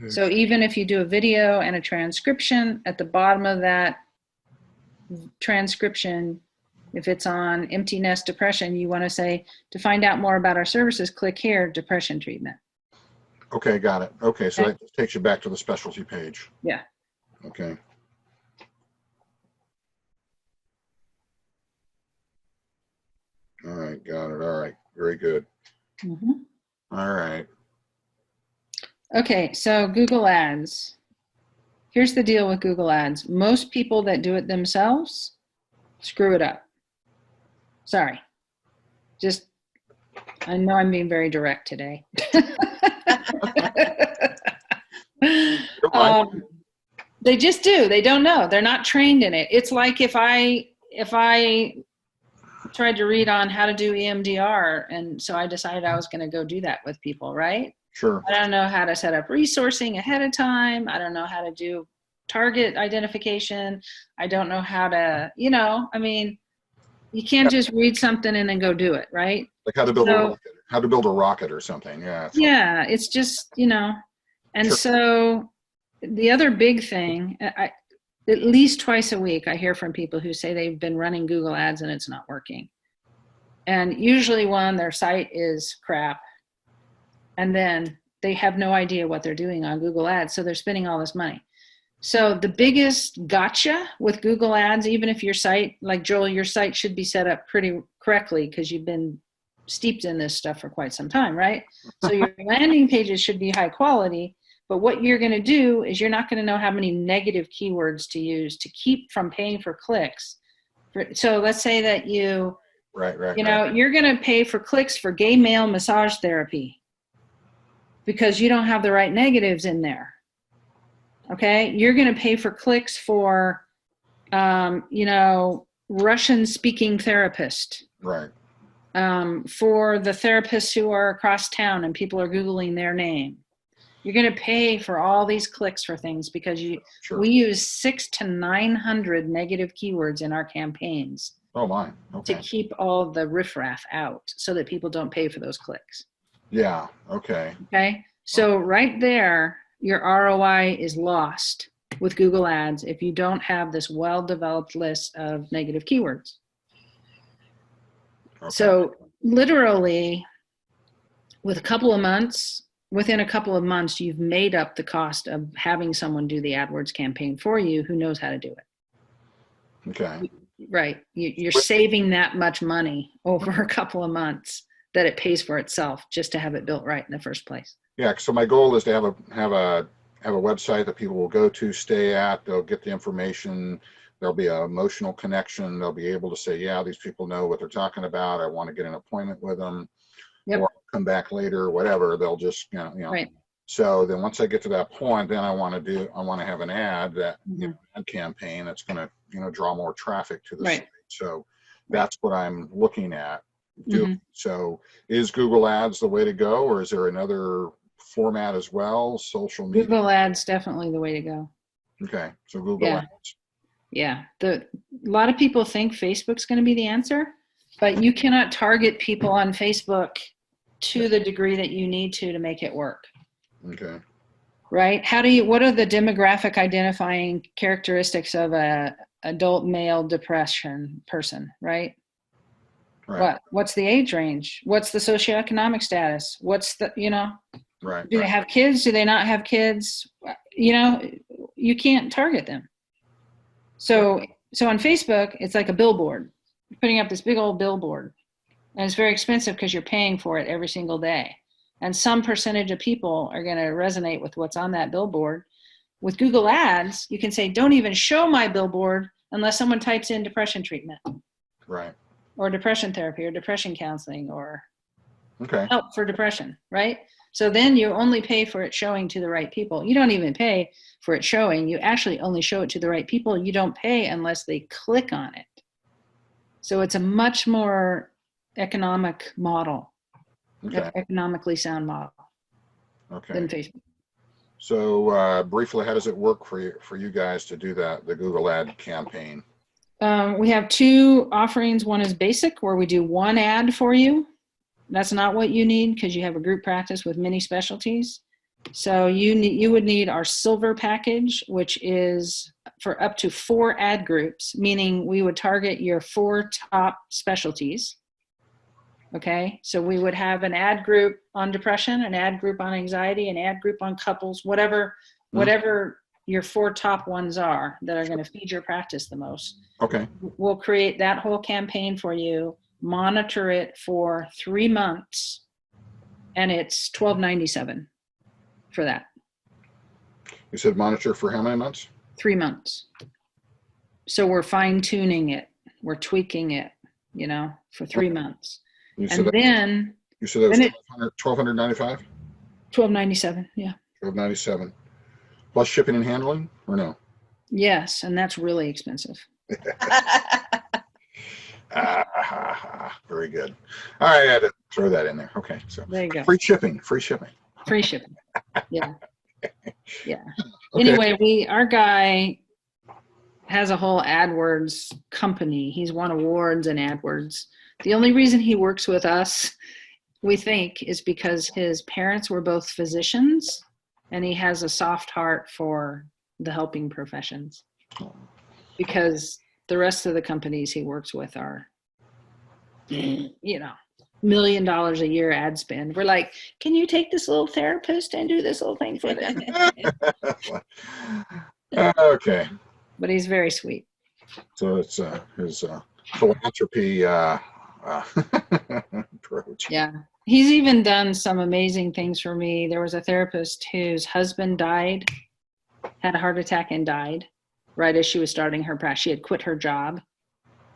So even if you do a video and a transcription, at the bottom of that transcription, if it's on empty nest depression, you want to say, to find out more about our services, click here, depression treatment. Okay, got it. Okay, so that takes you back to the specialty page. Yeah. Okay. All right, got it. All right, very good. Mm-hmm. All right. Okay, so Google Ads. Here's the deal with Google Ads. Most people that do it themselves screw it up. Sorry. Just, I know I'm being very direct today. They just do. They don't know. They're not trained in it. It's like if I tried to read on how to do EMDR, and so I decided I was going to go do that with people, right? Sure. I don't know how to set up resourcing ahead of time. I don't know how to do target identification. I don't know how to, I mean, you can't just read something and then go do it, right? Like how to build a rocket, how to build a rocket or something. Yeah. Yeah, it's just, and Sure. so the other big thing, at least twice a week, I hear from people who say they've been running Google Ads and it's not working. And usually their site is crap. And then they have no idea what they're doing on Google Ads. So they're spending all this money. So the biggest gotcha with Google Ads, even if your site, like Joel, your site should be set up pretty correctly because you've been steeped in this stuff for quite some time, right? So your landing pages should be high quality. But what you're going to do is you're not going to know how many negative keywords to use to keep from paying for clicks. So let's say that you're going to pay for clicks for gay male massage therapy because you don't have the right negatives in there. Okay. You're going to pay for clicks for, Russian speaking therapist. Right. For the therapists who are across town and people are Googling their name. You're going to pay for all these clicks for things because we use 600 to 900 negative keywords in our campaigns. Oh my. Okay. To keep all the riffraff out so that people don't pay for those clicks. Yeah. Okay. Okay. So right there, your ROI is lost with Google Ads if you don't have this well-developed list of negative keywords. Okay. So literally within a couple of months, you've made up the cost of having someone do the AdWords campaign for you who knows how to do it. Okay. Right. You're saving that much money over a couple of months that it pays for itself just to have it built right in the first place. Yeah. So my goal is to have a website that people will go to, stay at, they'll get the information. There'll be an emotional connection. They'll be able to say, yeah, these people know what they're talking about. I want to get an appointment with them. Yep. Or come back later, whatever. They'll just, Right. So then once I get to that point, then I want to have an ad ad campaign that's going to, draw more traffic to the site. So that's what I'm looking at doing. Mm-hmm. So is Google Ads the way to go, or is there another format as well? Social media? Google Ads definitely the way to go. Okay. So Google Ads. Yeah. A lot of people think Facebook's going to be the answer, but you cannot target people on Facebook to the degree that you need to make it work. Okay. Right? What are the demographic identifying characteristics of a adult male depression person, right? What's the age range? What's the socioeconomic status? What's the, right. Do they have kids? Do they not have kids? You can't target them. So on Facebook, it's like a billboard. You're putting up this big old billboard. And it's very expensive because you're paying for it every single day. And some percentage of people are going to resonate with what's on that billboard. With Google Ads, you can say, don't even show my billboard unless someone types in depression treatment. Right. Or depression therapy or depression counseling or help for depression, right? So then you only pay for it showing to the right people. You don't even pay for it showing. You actually only show it to the right people. You don't pay unless they click on it. So it's a much more economic model, economically sound model than Facebook. So briefly, how does it work for you guys to do the Google ad campaign? We have two offerings. One is basic, where we do one ad for you. That's not what you need because you have a group practice with many specialties. So you would need our silver package, which is for up to 4 ad groups, meaning we would target your 4 top specialties. Okay, so we would have an ad group on depression, an ad group on anxiety, an ad group on couples, whatever your 4 top ones are that are going to feed your practice the most. Okay. We'll create that whole campaign for you, monitor it for 3 months, and it's $12.97 for that. You said monitor for how many months? 3 months. So we're fine tuning it. We're tweaking it, for 3 months. You said And that, then you said that was then it- 1295? $12.97. Yeah. $12.97 plus shipping and handling, or no? Yes. And that's really expensive. Very good. All right, I had to throw that in there. Okay, so There you go. free shipping. Free shipping. Yeah. Yeah. Okay. Anyway, our guy has a whole AdWords company. He's won awards in AdWords. The only reason he works with us, we think, is because his parents were both physicians and he has a soft heart for the helping professions. Because the rest of the companies he works with are, $1 million a year ad spend. We're like, can you take this little therapist and do this little thing for them? Okay, But he's very sweet. so it's his philanthropy approach. Yeah. He's even done some amazing things for me. There was a therapist whose husband died, had a heart attack and died right as she was starting her practice. She had quit her job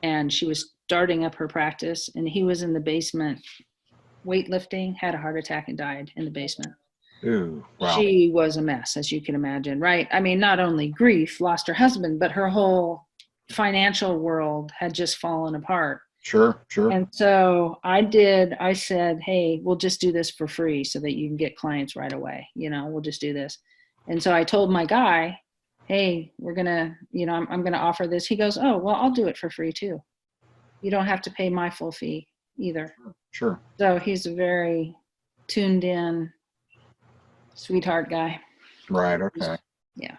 and she was starting up her practice, and he was in the basement weightlifting, had a heart attack and died in the basement. Ooh, wow. She was a mess, as you can imagine, right? I mean, not only grief, lost her husband, but her whole financial world had just fallen apart. Sure. And so I said, hey, we'll just do this for free so that you can get clients right away. We'll just do this. And so I told my guy, hey, we're going to, I'm going to offer this. He goes, oh, well, I'll do it for free too. You don't have to pay my full fee either. Sure. So he's a very tuned in, sweetheart guy. Right. Okay. Yeah.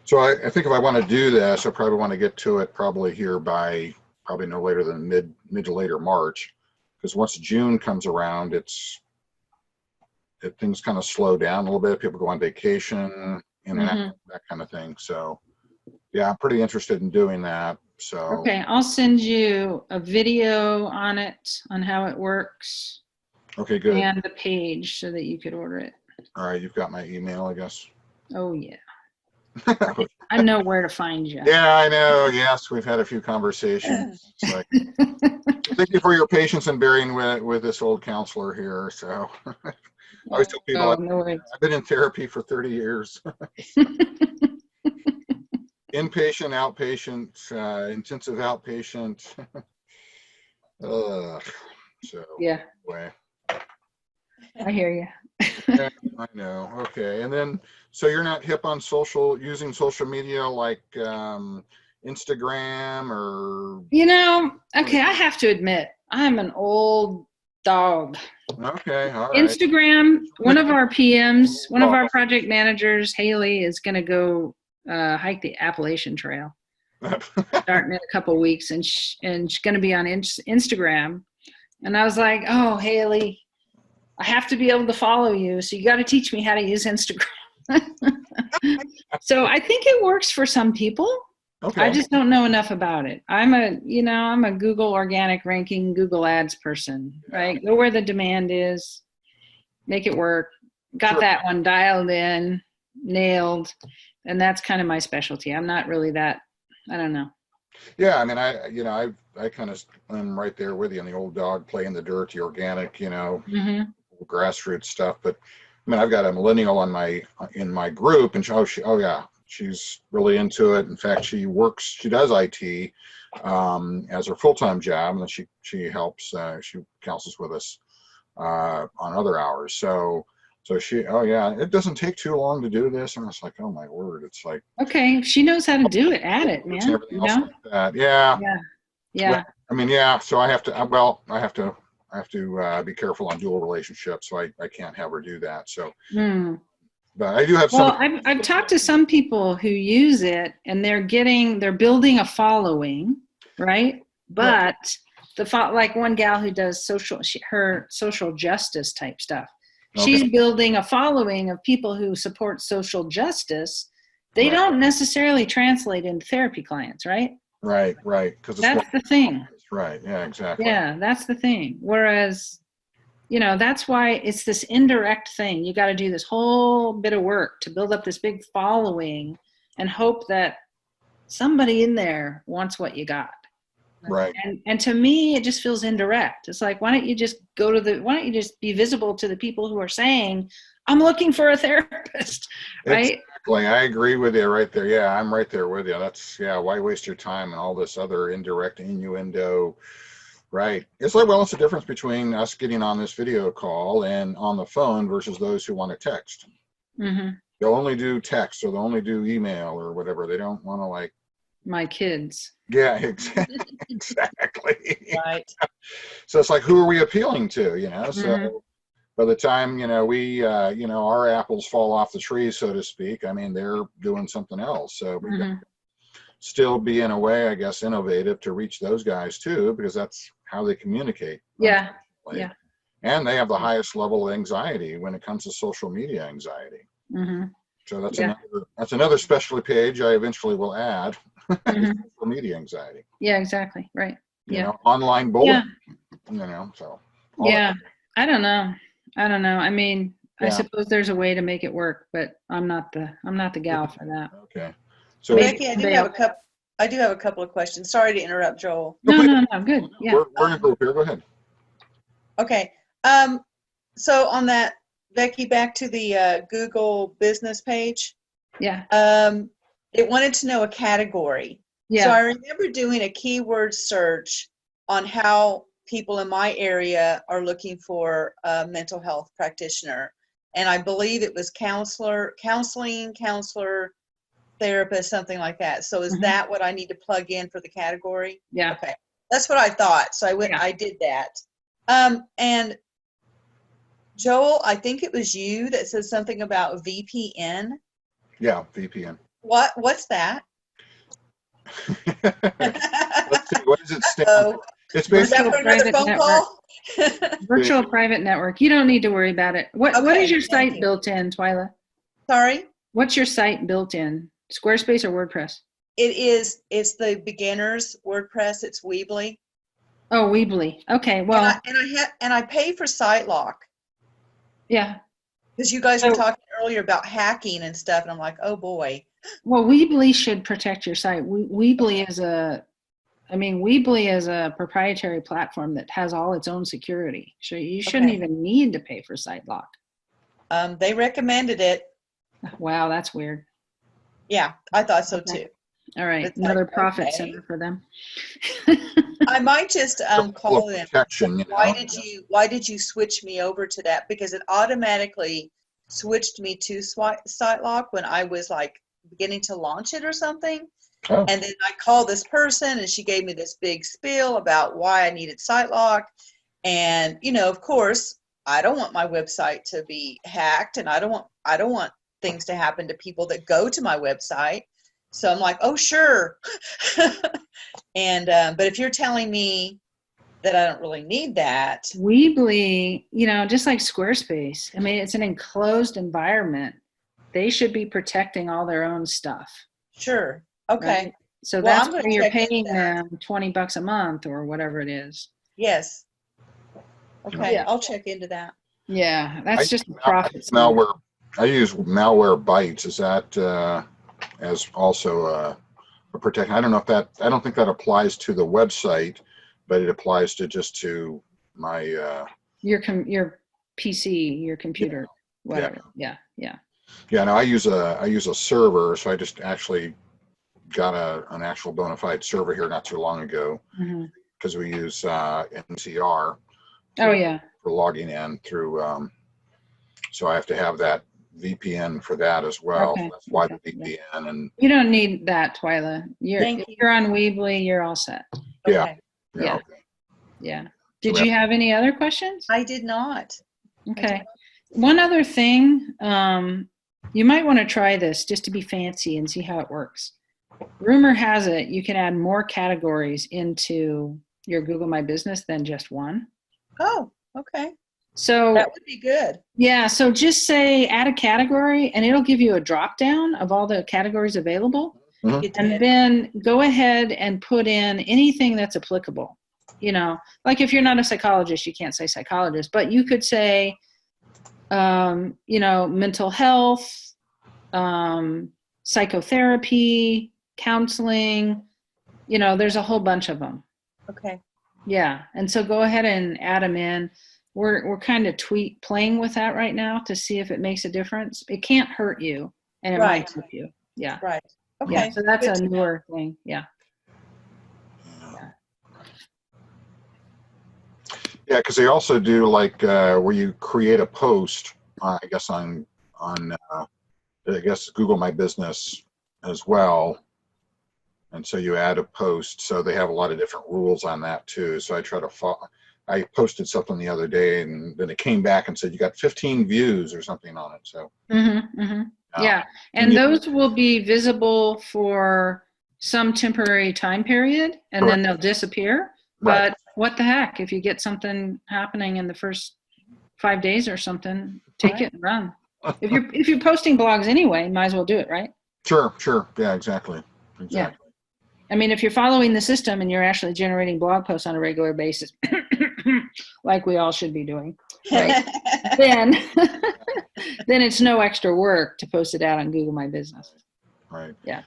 So I think if I want to do this, I probably want to get to it probably here by probably no later than mid to later March, because once June comes around, things kind of slow down a little bit. People go on vacation, that kind of thing. So yeah, I'm pretty interested in doing that. So Okay, I'll send you a video on it, on how it works. Okay, good. And the page so that you could order it. All right, you've got my email, I guess. Oh yeah. I know where to find you. Yeah, I know. Yes, we've had a few conversations. It's like, thank you for your patience in bearing with this old counselor here. So I always tell people no worries. I've been in therapy for 30 years. Inpatient, outpatient, intensive outpatient. So yeah, anyway. I hear you. Yeah, I know. Okay, and then so you're not hip on using social media like Instagram or? Okay, I have to admit, I'm an old dog. Okay, all right. Instagram, one of our PMs, one of our project managers, Haley, is going to go hike the Appalachian Trail starting in a couple of weeks, and she's going to be on Instagram. And I was like, oh, Haley, I have to be able to follow you, so you got to teach me how to use Instagram. So I think it works for some people. Okay. I just don't know enough about it. I'm a Google organic ranking, Google Ads person, right? Go where the demand is, make it work. Got that one dialed in, nailed, and that's kind of my specialty. I'm not really that, I don't know. Yeah, I mean, I kind of am right there with you on the old dog play in the dirt, the organic, grassroots stuff. But I mean, I've got a millennial in my group, and she's really into it. In fact, she does IT as her full-time job, and then she helps, she counsels with us on other hours. So she, it doesn't take too long to do this. And it's like, oh my word, it's like, okay, if she knows how to do it, add it, man. Like that. Yeah. Yeah. I mean, yeah. So I have to be careful on dual relationships. So I can't have her do that. So, but I do have some. Well, I've talked to some people who use it, and they're building a following, right? But like one gal who does her social justice type stuff. Okay. She's building a following of people who support social justice. They don't necessarily translate into therapy clients, right? Right. Because that's the thing. Right. Yeah, exactly. Yeah, that's the thing. Whereas, you know, that's why it's this indirect thing. You got to do this whole bit of work to build up this big following and hope that somebody in there wants what you got. Right. And to me, it just feels indirect. It's like, why don't you just be visible to the people who are saying, I'm looking for a therapist, right? Exactly. I agree with you right there. Yeah, I'm right there with you. Why waste your time and all this other indirect innuendo? Right. It's like, well, it's the difference between us getting on this video call and on the phone versus those who want to text. Mm-hmm. They'll only do text or they'll only do email or whatever. They don't want to like. My kids. Yeah, exactly. Right. So it's like, who are we appealing to? You know, so Mm-hmm. by the time, our apples fall off the tree, so to speak, I mean, they're doing something else. So we Mm-hmm. still be, in a way, I guess, innovative to reach those guys too, because that's how they communicate. Yeah. Like, Yeah. and they have the highest level of anxiety when it comes to social media anxiety. Mm-hmm. So that's Yeah. another specialty page I eventually will add. Mm-hmm. Social media anxiety. Yeah, exactly. Right. You Yeah. know, online bullying. So. Yeah. I don't know. I mean, I Yeah. suppose there's a way to make it work, but I'm not the gal for that. Okay. So Becky, I do have a couple of questions. Sorry to interrupt, Joel. No. Good. Yeah. we're in a group here. Go ahead. Okay. So on that, Becky, back to the Google business page. Yeah. It wanted to know a category. Yeah. So I remember doing a keyword search on how people in my area are looking for a mental health practitioner. And I believe it was counselor, therapist, something like that. So is Mhm. that what I need to plug in for the category? Yeah. Okay. That's what I thought. So Yeah. I did that. And Joel, I think it was you that said something about VPN. Yeah, VPN. What's that? Let's see, what does it stand Oh, for? It's is that basically for another private phone network. call? Virtual private network. You don't need to worry about it. What Okay, is your thank site you. built in, Twyla? Sorry? What's your site built in? Squarespace or WordPress? It's the beginners WordPress. It's Weebly. Oh, Weebly. Okay. Well, And I pay for SiteLock yeah. because you guys were So- talking earlier about hacking and stuff, and I'm like, oh boy. Well, Weebly should protect your site. Weebly is a proprietary platform that has all its own security. So you shouldn't Okay. even need to pay for SiteLock. They recommended it. Wow, that's weird. Yeah, I thought so Okay. too. All right, It's another like, profit okay. center for them. I might just call them. protection, you Why know? why did you switch me over to that? Because it automatically switched me to SiteLock when I was like beginning to launch it or something. Oh, And then I called this person and she gave me this big spiel about why I needed SiteLock. And, of course, I don't want my website to be hacked, and I don't want things to happen to people that go to my website. So I'm like, oh, sure. And, but if you're telling me that I don't really need that. Weebly, just like Squarespace, I mean, it's an enclosed environment. They should be protecting all their own stuff. Sure. Okay. Right? So Well, that's I'm why gonna you're check into paying that. them $20 a month or whatever it is. Yes. Okay. Yeah. I'll check into that. Yeah, that's just a I profit use center. malware. I use malware bytes. Is that as also a protection? I don't know if that. I don't think that applies to the website, but it applies to my. Your PC, your computer, whatever. Yeah. Yeah. No, I use a server, so I just actually got an actual bona fide server here not too long ago Mhm. because we use NCR. Oh yeah. For logging in through. So I have to have that VPN for that as well. Okay, So that's why okay, the VPN and You don't need that, Twyla. Thank If you. you're on Weebly, you're all set. Yeah. Okay. Yeah. Okay. Yeah. Did you have any other questions? I did not. Okay. One other thing, you might want to try this just to be fancy and see how it works. Rumor has it you can add more categories into your Google My Business than just one. Oh, okay. So That would be good. yeah, so just say add a category and it'll give you a drop down of all the categories available. Mhm. It And did. then go ahead and put in anything that's applicable. you know, like if you're not a psychologist, you can't say psychologist, but you could say, you know, mental health, psychotherapy, counseling, you know, there's a whole bunch of them. Okay. Yeah. And so go ahead and add them in. We're kind of playing with that right now to see if it makes a difference. It can't hurt you, and it Right. might help you. Yeah. Right. Okay. Yeah. So that's Good a to know. newer thing. Yeah. Yeah, because they also do like where you create a post, I guess on I guess Google My Business as well, and so you add a post. So they have a lot of different rules on that too. So I try to follow. I posted something the other day, and then it came back and said you got 15 views or something on it. So yeah, and those will be visible for some temporary time period, and then they'll disappear. Right. But what the heck? If you get something happening in the first 5 days or something, take it and run. If you're posting blogs anyway, might as well do it, right? Sure. Yeah, exactly. Yeah. I mean, if you're following the system and you're actually generating blog posts on a regular basis, like we all should be doing, right? then it's no extra work to post it out on Google My Business. Right. Yeah.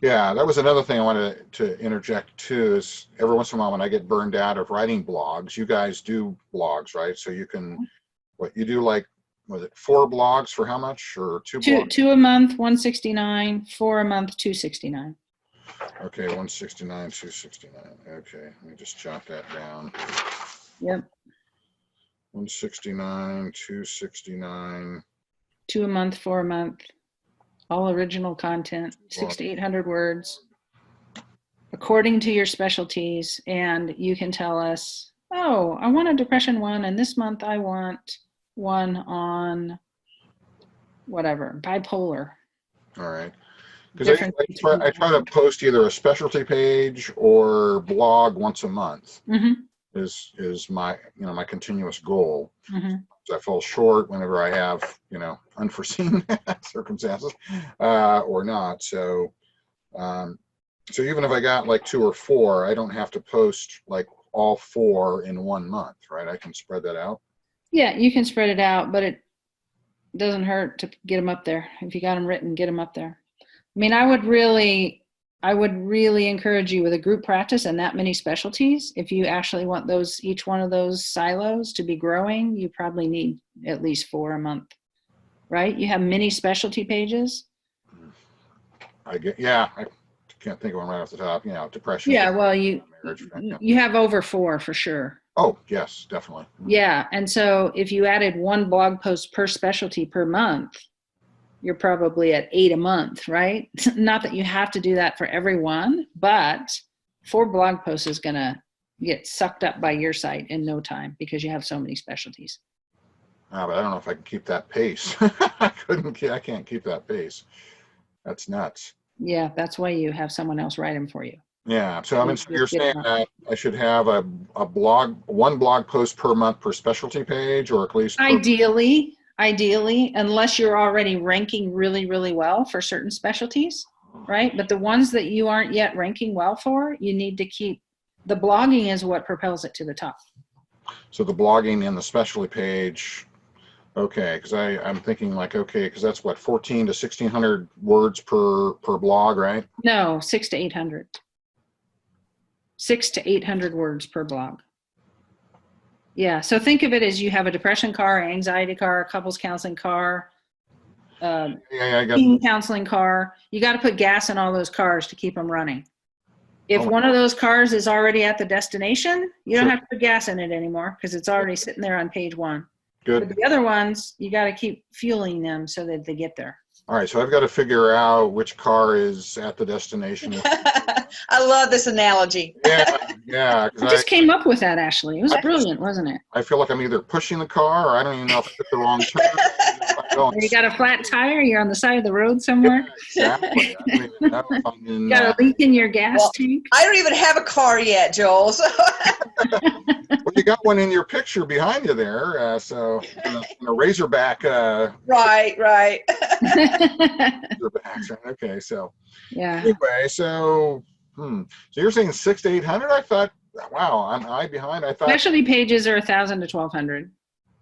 Yeah, that was another thing I wanted to interject too, is every once in a while when I get burned out of writing blogs, you guys do blogs, right? So you can, what you do, like, was it 4 blogs for how much, or 2 blogs? Two a month, 169, 4 a month, 269. Okay, 169, 269. Okay, let me just jot that down. Yep. 169, 269. 2 a month, 4 a month. All original content, 600 to 800 words, according to your specialties. And you can tell us, oh, I want a depression one, and this month I want one on whatever, bipolar. All right. Because I try to post either a specialty page or blog once a month. Is my my continuous goal. So I fall short whenever I have unforeseen circumstances or not. So so even if I got like 2 or 4, I don't have to post like all 4 in 1 month, right? I can spread that out. Yeah, you can spread it out, but it doesn't hurt to get them up there. If you got them written, get them up there. I mean, I would really encourage you with a group practice and that many specialties. If you actually want each one of those silos to be growing, you probably need at least 4 a month, right? You have many specialty pages. I can't think of one right off the top. Depression. Yeah, well, you have over 4 for sure. Oh, yes, definitely. Yeah, and so if you added 1 blog post per specialty per month, you're probably at 8 a month, right? Not that you have to do that for everyone, but 4 blog posts is going to get sucked up by your site in no time because you have so many specialties. But I don't know if I can keep that pace. I can't keep that pace. That's nuts. Yeah, that's why you have someone else write them for you. Yeah, so I mean, so you're saying that I should have a blog, 1 blog post per month per specialty page, or at least Ideally, unless you're already ranking really, really well for certain specialties, right? But the ones that you aren't yet ranking well for, you need to keep. The blogging is what propels it to the top. So the blogging and the specialty page, okay, because I'm thinking like, okay, because that's what, 14 to 1600 words per blog, right? No, 600 to 800. 600 to 800 words per blog. Yeah, so think of it as you have a depression car, anxiety car, couples counseling car, teen counseling car. You got to put gas in all those cars to keep them running. If one of those cars is already at the destination, you don't have to put gas in it anymore because it's already sitting there on page 1. Good. But the other ones, you got to keep fueling them so that they get there. All right, so I've got to figure out which car is at the destination. I love this analogy. Yeah. I just came up with that, Ashley. It was brilliant, wasn't it? I feel like I'm either pushing the car, or I don't even know if I took the wrong turn. You got a flat tire? You're on the side of the road somewhere? Yeah, exactly. I don't even know if I'm in, you got a leak in your gas tank? I don't even have a car yet, Joel. So. Well, you got one in your picture behind you there, so in a Razorback. Right. Razorbacks, right? Okay, so yeah. Anyway, so you're saying 600 to 800? I thought wow, I'm I behind. I thought Specialty pages are 1,000 to 1,200.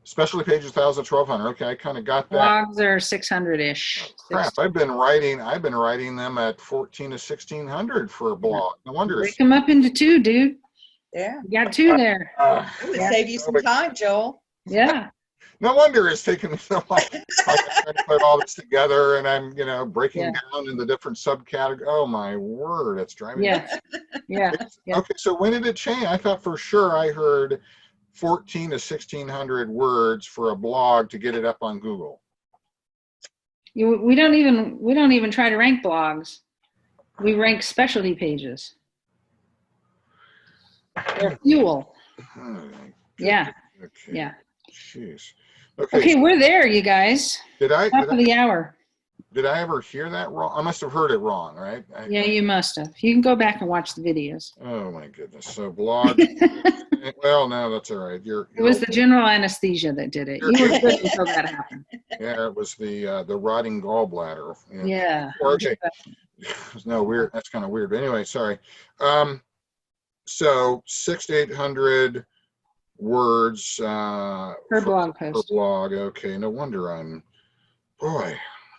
specialty pages 1,000, 1,200. Okay, I kind of got that. Blogs are 600-ish. Crap, I've been writing them at 1,400 to 1,600 for a blog. No wonder Break it's. them up into two, dude. Yeah. You got two there. It would save you some time, Joel. Yeah. No wonder it's taken me so long. I'm trying to put all this together, and I'm, breaking Yeah. down into different subcategories. Oh my word, it's driving me. Yeah. Yeah. Yeah. Okay, so when did it change? I thought for sure I heard 1,400 to 1,600 words for a blog to get it up on Google. We don't even try to rank blogs. We rank specialty pages. They're fuel. Oh, Yeah. okay. Yeah. Jeez. Okay, we're there, you guys. Did I Top of the hour. ever hear that wrong? I must have heard it wrong, right? Yeah, you must have. You can go back and watch the videos. Oh my goodness. So blog. Well, no, that's all right. It was the general anesthesia that did it. You were good until that happened. Yeah, it was the rotting gallbladder. Yeah. Okay. No, weird. That's kind of weird. But anyway, sorry. So 600 to 800 words Per blog per post. blog. Okay, no wonder boy.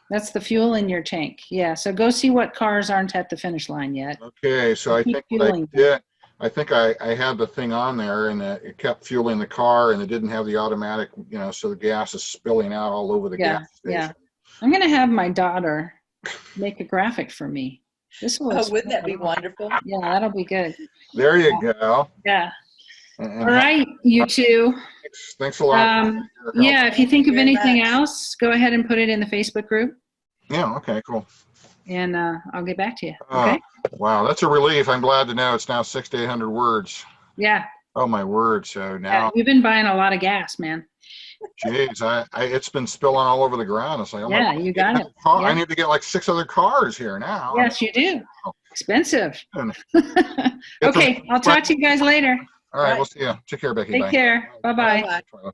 That's the fuel in your tank. Yeah. So go see what cars aren't at the finish line yet. Okay, so I Keep think what I fueling. did, I think I had the thing on there, and it kept fueling the car, and it didn't have the automatic, so the gas is spilling out all over the Yeah. gas station. Yeah. I'm gonna have my daughter make a graphic for me. This will. Oh, wouldn't that be wonderful? Yeah, that'll be good. There you go. Yeah. And All right, you two. Thanks a lot. for your help. Yeah, if you think of Very anything much. else, go ahead and put it in the Facebook group, Yeah. Okay. Cool. and I'll get back to you. Okay? Wow, that's a relief. I'm glad to know it's now 600 to 800 words. Yeah. Oh my word! So Yeah. now, You've been buying a lot of gas, man. geez, it's been spilling all over the ground. It's like, oh Yeah, my God, you got it. I Yeah. need to get like 6 other cars here now. Yes, you do. Expensive. And- Okay, I'll talk to you guys later. All right, we'll see you. Take care, Becky. Take Bye. care. Bye-bye. Bye-bye. Bye.